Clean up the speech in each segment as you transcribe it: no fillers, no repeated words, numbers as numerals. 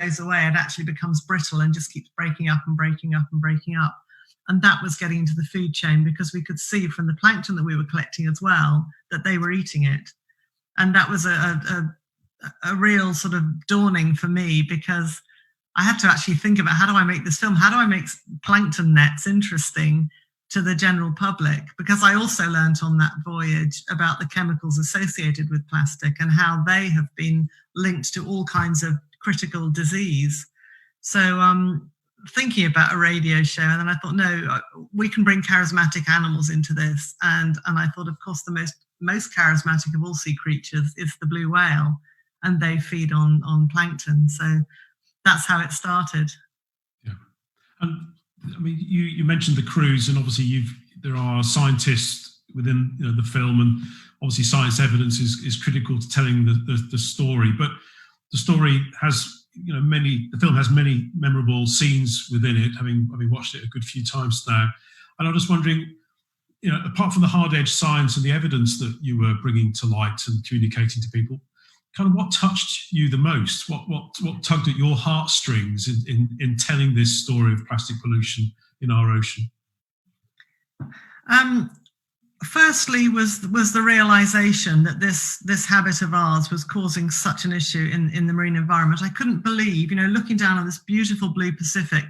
goes away, it actually becomes brittle and just keeps breaking up and breaking up and breaking up. And that was getting into the food chain, because we could see from the plankton that we were collecting as well that they were eating it. And that was a real sort of dawning for me, because I had to actually think about, how do I make this film? How do I make plankton nets interesting to the general public? Because I also learnt on that voyage about the chemicals associated with plastic and how they have been linked to all kinds of critical disease. So thinking about a radio show, and then I thought, no, we can bring charismatic animals into this. And I thought, of course, the most charismatic of all sea creatures is the blue whale, and they feed on plankton. So that's how it started. Yeah. And I mean, you mentioned the crews, and obviously there are scientists within the film, and obviously science evidence is critical to telling the story. But the story has the film has many memorable scenes within it, having watched it a good few times now. And I'm just wondering, apart from the hard-edged science and the evidence that you were bringing to light and communicating to people, kind of what touched you the most? What tugged at your heartstrings in telling this story of plastic pollution in our ocean? Firstly was the realization that this habit of ours was causing such an issue in the marine environment. I couldn't believe, looking down on this beautiful blue Pacific,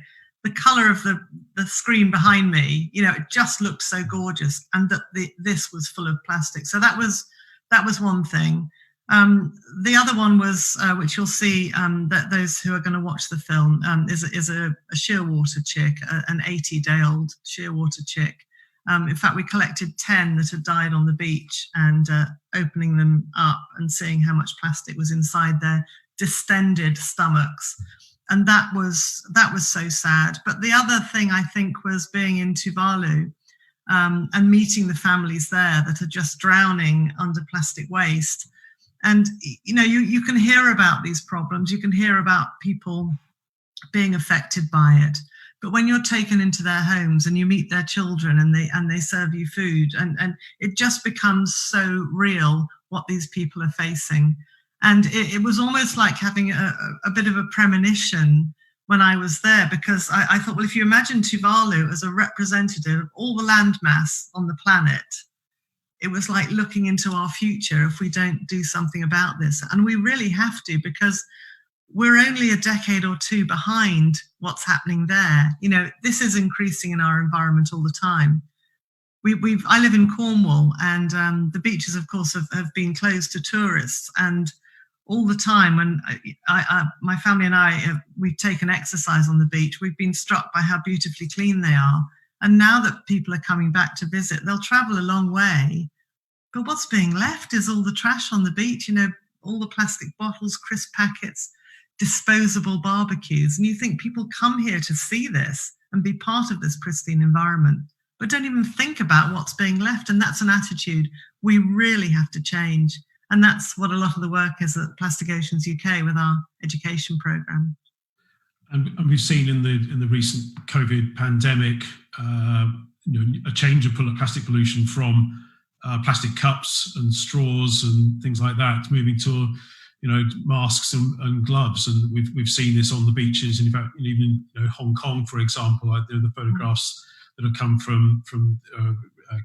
the color of the screen behind me, it just looked so gorgeous, and that this was full of plastic. So that was one thing. The other one was, which you'll see, that those who are going to watch the film, is a shearwater chick, an 80-day-old shearwater chick. In fact, we collected 10 that had died on the beach, and opening them up and seeing how much plastic was inside their distended stomachs. And that was so sad. But the other thing, I think, was being in Tuvalu and meeting the families there that are just drowning under plastic waste. And, you can hear about these problems. You can hear about people being affected by it. But when you're taken into their homes and you meet their children and they serve you food, and it just becomes so real what these people are facing. And it was almost like having a bit of a premonition when I was there, because I thought, well, if you imagine Tuvalu as a representative of all the landmass on the planet, it was like looking into our future if we don't do something about this. And we really have to, because we're only a decade or two behind what's happening there. This is increasing in our environment all the time. I live in Cornwall, and the beaches, of course, have been closed to tourists. And all the time when my family and we've taken exercise on the beach, we've been struck by how beautifully clean they are. And now that people are coming back to visit, they'll travel a long way. But what's being left is all the trash on the beach, all the plastic bottles, crisp packets, disposable barbecues. And you think people come here to see this and be part of this pristine environment, but don't even think about what's being left. And that's an attitude we really have to change. And that's what a lot of the work is at Plastic Oceans UK with our education programme. And we've seen in the recent COVID pandemic, a change of plastic pollution from plastic cups and straws and things like that, moving to masks and gloves. And we've seen this on the beaches, and in fact, even Hong Kong, for example, the photographs that have come from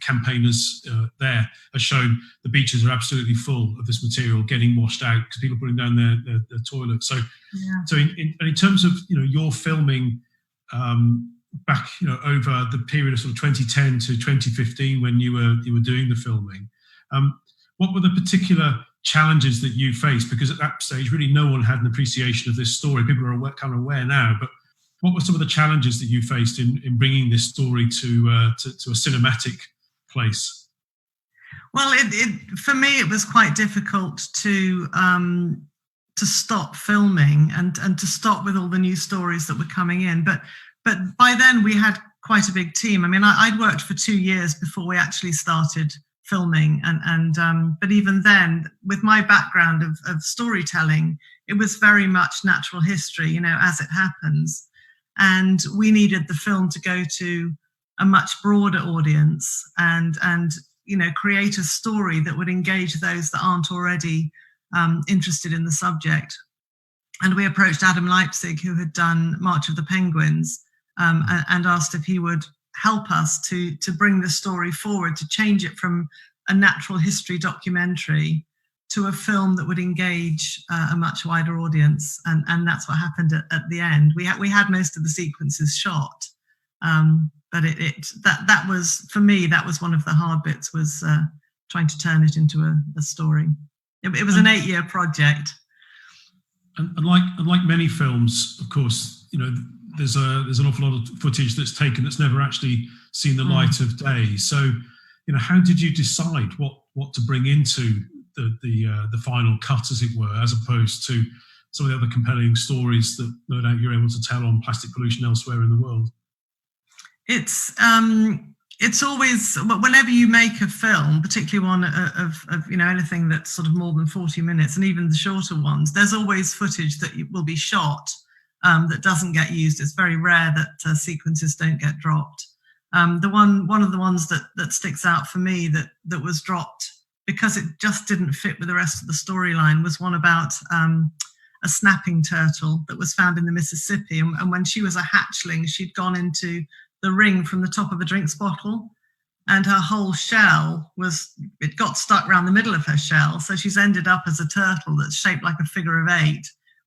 campaigners there have shown the beaches are absolutely full of this material getting washed out because people are putting down their toilets. So, yeah. So in terms of your filming back over the period of sort of 2010 to 2015 when you were doing the filming, what were the particular challenges that you faced? Because at that stage, really, no one had an appreciation of this story. People are kind of aware now, but what were some of the challenges that you faced in bringing this story to a cinematic place? Well, for me, it was quite difficult to stop filming and to stop with all the new stories that were coming in. But by then we had quite a big team. I mean, I'd worked for 2 years before we actually started filming, but even then, with my background of storytelling, it was very much natural history, as it happens. And we needed the film to go to a much broader audience and create a story that would engage those that aren't already interested in the subject. And we approached Adam Leipzig, who had done March of the Penguins, and asked if he would help us to bring the story forward, to change it from a natural history documentary to a film that would engage a much wider audience. And that's what happened at the end. We had most of the sequences shot, but that was, for me, that was one of the hard bits, was trying to turn it into a story. It was an 8-year project. And like many films, of course, there's an awful lot of footage that's taken that's never actually seen the light of day. So, how did you decide what to bring into the final cut, as it were, as opposed to some of the other compelling stories that no doubt you're able to tell on plastic pollution elsewhere in the world? It's always, whenever you make a film, particularly one of anything that's sort of more than 40 minutes, and even the shorter ones, there's always footage that will be shot that doesn't get used. It's very rare that sequences don't get dropped. One of the ones that sticks out for me that was dropped because it just didn't fit with the rest of the storyline was one about a snapping turtle that was found in the Mississippi. And when she was a hatchling, she'd gone into the ring from the top of a drinks bottle, and her whole shell it got stuck around the middle of her shell. So she's ended up as a turtle that's shaped like a figure of 8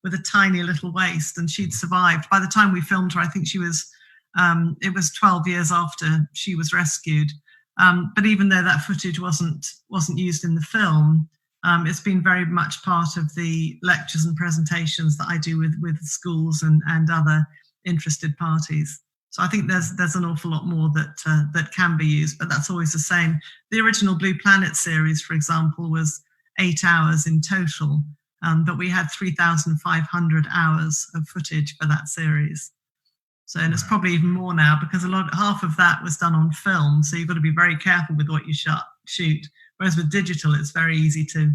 with a tiny little waist, and she'd survived. By the time we filmed her, I think she was, it was 12 years after she was rescued. But even though that footage wasn't used in the film, it's been very much part of the lectures and presentations that I do with schools and other interested parties. So I think there's an awful lot more that can be used, but that's always the same. The original Blue Planet series, for example, was 8 hours in total, but we had 3,500 hours of footage for that series. So, and it's probably even more now, because half of that was done on film. So you've got to be very careful with what you shoot. Whereas with digital, it's very easy to,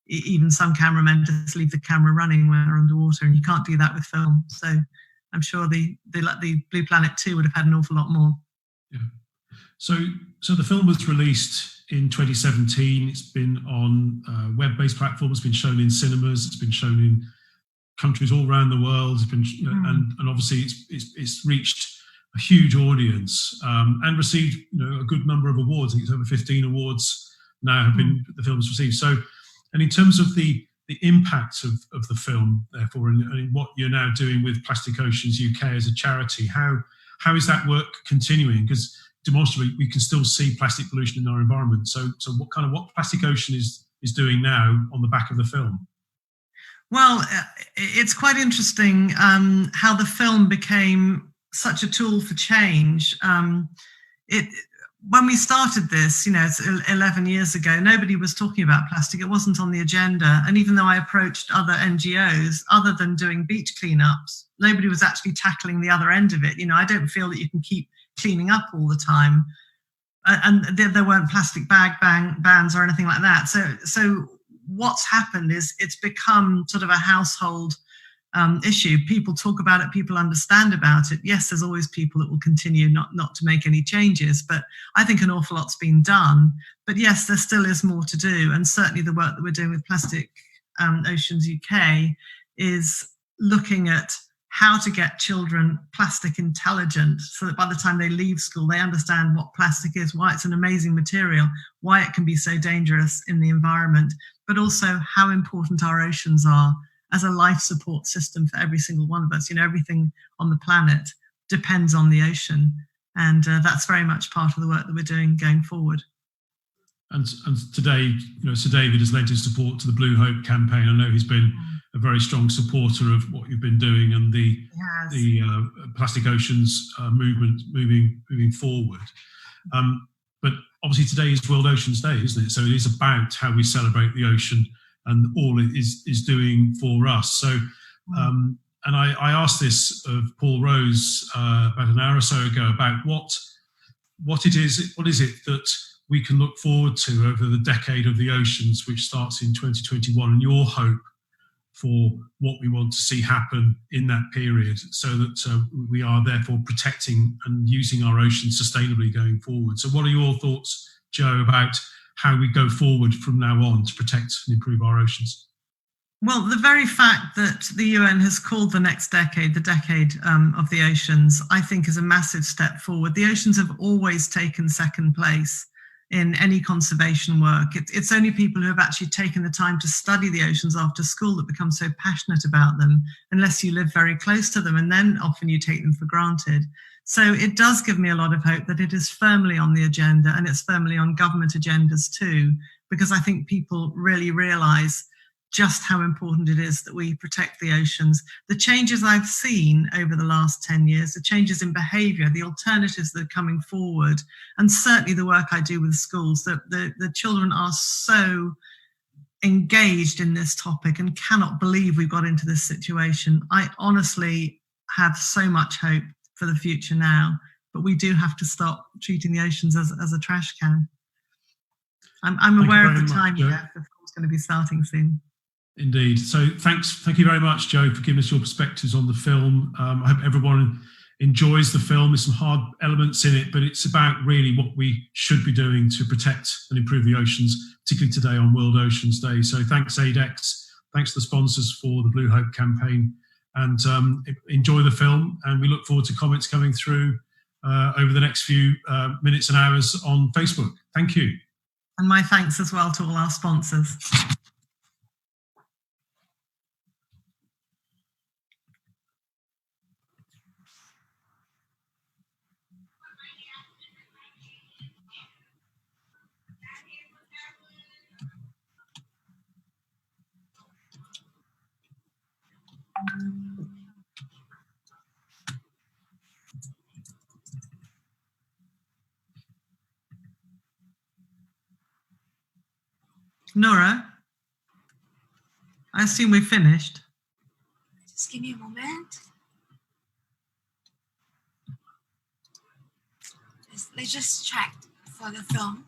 even some cameramen just leave the camera running when they're underwater, and you can't do that with film. So I'm sure the Blue Planet 2 would have had an awful lot more. Yeah. So the film was released in 2017. It's been on web-based platforms. It's been shown in cinemas. It's been shown in countries all around the world. It's been, and obviously it's reached a huge audience and received a good number of awards. I think it's over 15 awards now have been the film's received. So, and in terms of the impact of the film, therefore, and what you're now doing with Plastic Oceans UK as a charity, how is that work continuing? Because demonstrably we can still see plastic pollution in our environment. So what Plastic Ocean is doing now on the back of the film? Well, it's quite interesting how the film became such a tool for change. When we started this, it's 11 years ago, nobody was talking about plastic. It wasn't on the agenda. And even though I approached other NGOs, other than doing beach cleanups, nobody was actually tackling the other end of it. I don't feel that you can keep cleaning up all the time. And there weren't plastic bag bans or anything like that. So what's happened is it's become sort of a household issue. People talk about it, people understand about it. Yes, there's always people that will continue not to make any changes, but I think an awful lot's been done. But yes, there still is more to do. And certainly the work that we're doing with Plastic Oceans UK is looking at how to get children plastic intelligent, so that by the time they leave school, they understand what plastic is, why it's an amazing material, why it can be so dangerous in the environment, but also how important our oceans are as a life support system for every single one of us. Everything on the planet depends on the ocean. And that's very much part of the work that we're doing going forward. And today, Sir David has lent his support to the Blue Hope campaign. I know he's been a very strong supporter of what you've been doing and the Plastic Oceans movement moving forward. But obviously today is World Oceans Day, isn't it? So it is about how we celebrate the ocean and all it is doing for us. So, and I asked this of Paul Rose about an hour or so ago about what is it that we can look forward to over the decade of the oceans, which starts in 2021, and your hope for what we want to see happen in that period, so that we are therefore protecting and using our oceans sustainably going forward. So what are your thoughts, Joe, about how we go forward from now on to protect and improve our oceans? Well, the very fact that the UN has called the next decade the decade of the oceans, I think is a massive step forward. The oceans have always taken second place in any conservation work. It's only people who have actually taken the time to study the oceans after school that become so passionate about them, unless you live very close to them, and then often you take them for granted. So it does give me a lot of hope that it is firmly on the agenda, and it's firmly on government agendas too, because I think people really realise just how important it is that we protect the oceans. The changes I've seen over the last 10 years, the changes in behaviour, the alternatives that are coming forward, and certainly the work I do with schools, that the children are so engaged in this topic and cannot believe we got into this situation. I honestly have so much hope for the future now, but we do have to stop treating the oceans as a trash can. I'm aware of the time, Geoff, of course, going to be starting soon. Indeed. So thank you very much, Joe, for giving us your perspectives on the film. I hope everyone enjoys the film. There's some hard elements in it, but it's about really what we should be doing to protect and improve the oceans, particularly today on World Oceans Day. So thanks, ADEX. Thanks to the sponsors for the Blue Hope campaign, and enjoy the film. And we look forward to comments coming through over the next few minutes and hours on Facebook. Thank you. And my thanks as well to all our sponsors. Nora, I assume we've finished. Just give me a moment. Let's just check for the film.